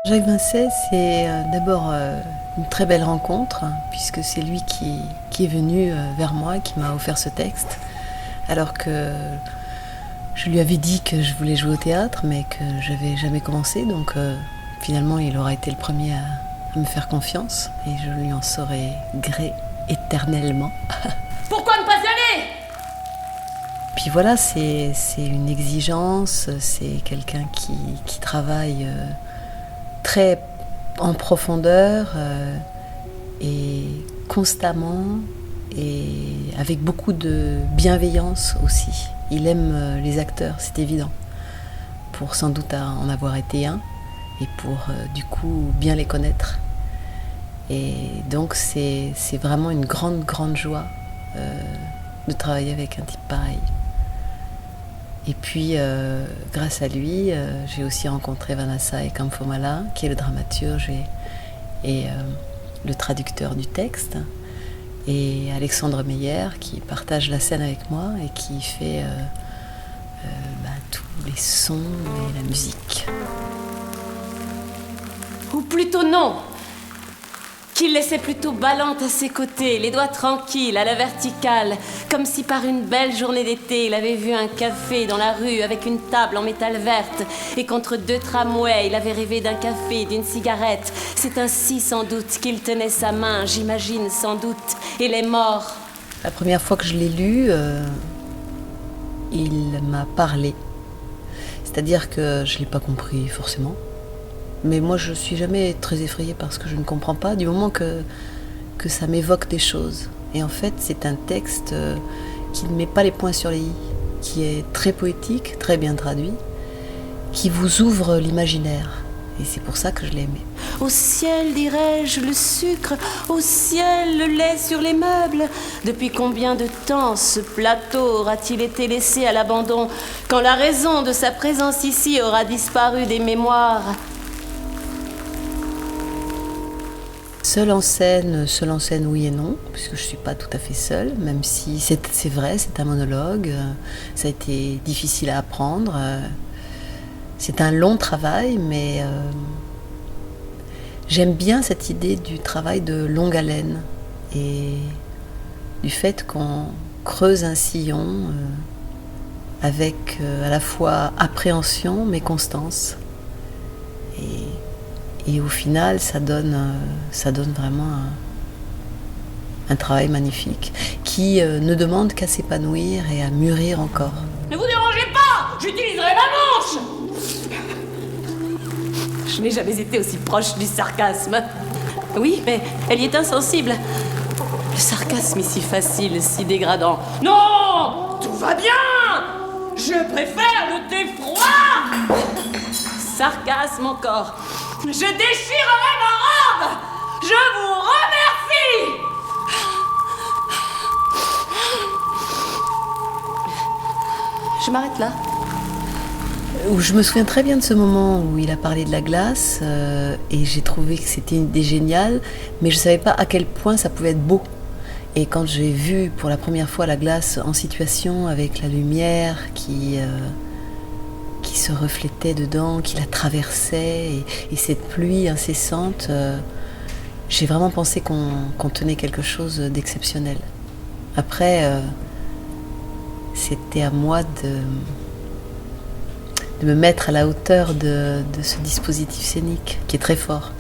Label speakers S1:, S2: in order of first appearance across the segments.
S1: Jacques Vincey, c'est d'abord une très belle rencontre, puisque c'est lui qui est venu vers moi, qui m'a offert ce texte, alors que je lui avais dit que je voulais jouer au théâtre, mais que je n'avais jamais commencé, donc finalement il aura été le premier à me faire confiance, et je lui en saurai gré éternellement.
S2: Pourquoi ne pas y aller ?
S1: Puis voilà, c'est une exigence, c'est quelqu'un qui travaille très en profondeur et constamment et avec beaucoup de bienveillance aussi. Il aime les acteurs, c'est évident, pour sans doute en avoir été un et pour du coup bien les connaître. Et donc c'est vraiment une grande joie de travailler avec un type pareil. Et puis, grâce à lui, j'ai aussi rencontré Vanessa Ekamfomala, qui est le dramaturge et le traducteur du texte, et Alexandre Meyer, qui partage la scène avec moi et qui fait tous les sons et la musique.
S2: Ou plutôt non, qu'il laissait plutôt ballante à ses côtés, les doigts tranquilles, à la verticale, comme si par une belle journée d'été, il avait vu un café dans la rue avec une table en métal verte, et qu'entre deux tramways, il avait rêvé d'un café, d'une cigarette. C'est ainsi sans doute qu'il tenait sa main, j'imagine sans doute, et les morts.
S1: La première fois que je l'ai lu, il m'a parlé. C'est-à-dire que je ne l'ai pas compris forcément. Mais moi, je ne suis jamais très effrayée par ce que je ne comprends pas, du moment que ça m'évoque des choses. Et en fait, c'est un texte qui ne met pas les points sur les i, qui est très poétique, très bien traduit, qui vous ouvre l'imaginaire. Et c'est pour ça que je l'ai aimé.
S2: Au ciel, dirais-je, le sucre, au ciel, le lait sur les meubles. Depuis combien de temps ce plateau aura-t-il été laissé à l'abandon, quand la raison de sa présence ici aura disparu des mémoires ?
S1: Seule en scène, oui et non, puisque je ne suis pas tout à fait seule, même si c'est vrai, c'est un monologue, ça a été difficile à apprendre, c'est un long travail, mais j'aime bien cette idée du travail de longue haleine et du fait qu'on creuse un sillon avec à la fois appréhension mais constance. Et au final, ça donne vraiment un travail magnifique qui ne demande qu'à s'épanouir et à mûrir encore.
S2: Ne vous dérangez pas, j'utiliserai ma manche. Je n'ai jamais été aussi proche du sarcasme. Oui, mais elle y est insensible. Le sarcasme est si facile, si dégradant. Non, tout va bien. Je préfère le thé froid. Sarcasme encore. Je déchirerai ma robe. Je vous remercie. Je m'arrête là.
S1: Je me souviens très bien de ce moment où il a parlé de la glace et j'ai trouvé que c'était une idée géniale, mais je ne savais pas à quel point ça pouvait être beau. Et quand j'ai vu pour la première fois la glace en situation avec la lumière qui se reflétait dedans, qui la traversait et cette pluie incessante, j'ai vraiment pensé qu'on tenait quelque chose d'exceptionnel. Après, c'était à moi de me mettre à la hauteur de ce dispositif scénique qui est très fort.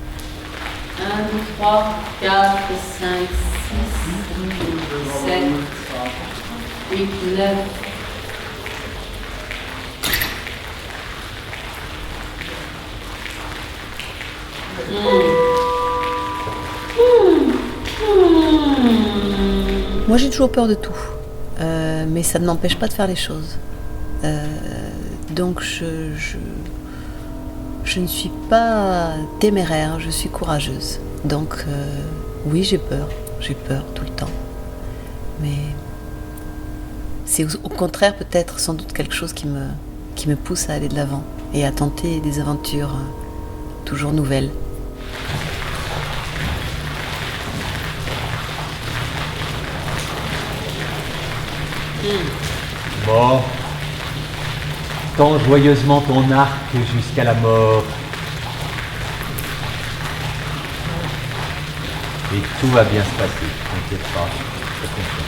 S2: 1, 2, 3, 4, 5, 6, 7, 8, 9.
S1: Moi j'ai toujours peur de tout, mais ça ne m'empêche pas de faire les choses. Donc je ne suis pas téméraire, je suis courageuse. Donc oui, j'ai peur tout le temps. Mais c'est au contraire peut-être sans doute quelque chose qui me pousse à aller de l'avant et à tenter des aventures toujours nouvelles.
S3: Bon, tends joyeusement ton arc jusqu'à la mort. Et tout va bien se passer, t'inquiète pas, je te confirme.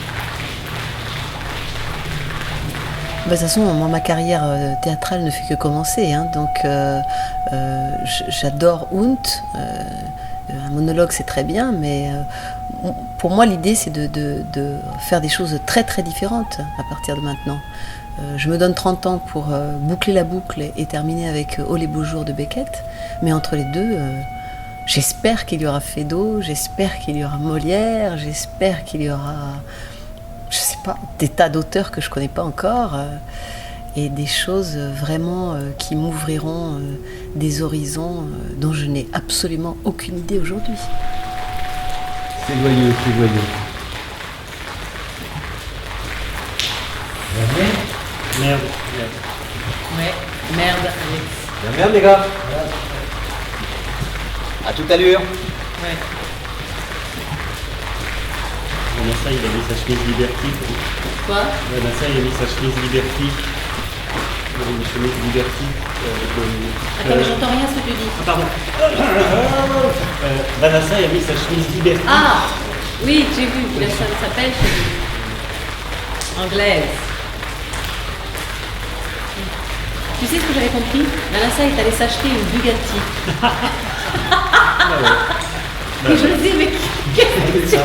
S1: De toute façon, moi, ma carrière théâtrale ne fait que commencer, hein, donc j'adore Hund. Un monologue, c'est très bien, mais pour moi, l'idée, c'est de faire des choses très très différentes à partir de maintenant. Je me donne 30 ans pour boucler la boucle et terminer avec Oh les beaux jours de Beckett, mais entre les deux, j'espère qu'il y aura Feydeau, j'espère qu'il y aura Molière, j'espère qu'il y aura, je sais pas, des tas d'auteurs que je connais pas encore, et des choses vraiment qui m'ouvriront des horizons dont je n'ai absolument aucune idée aujourd'hui.
S3: C'est joyeux, c'est joyeux.
S4: Merde.
S1: Ouais, merde, Alex.
S3: Merde les gars. À toute allure.
S1: Ouais.
S4: Vanessa, il a mis sa chemise Liberty.
S1: Quoi?
S4: Vanessa, il a mis sa chemise Liberty. Il a mis une chemise Liberty.
S1: Attends, mais j'entends rien ce que tu dis.
S4: Ah, pardon. Vanessa, il a mis sa chemise Liberty.
S1: Ah oui, j'ai vu, ça s'appelle anglaise. Tu sais ce que j'avais compris? Vanessa est allée s'acheter une Bugatti. Et je me dis, mais qu'est-ce que c'est ça?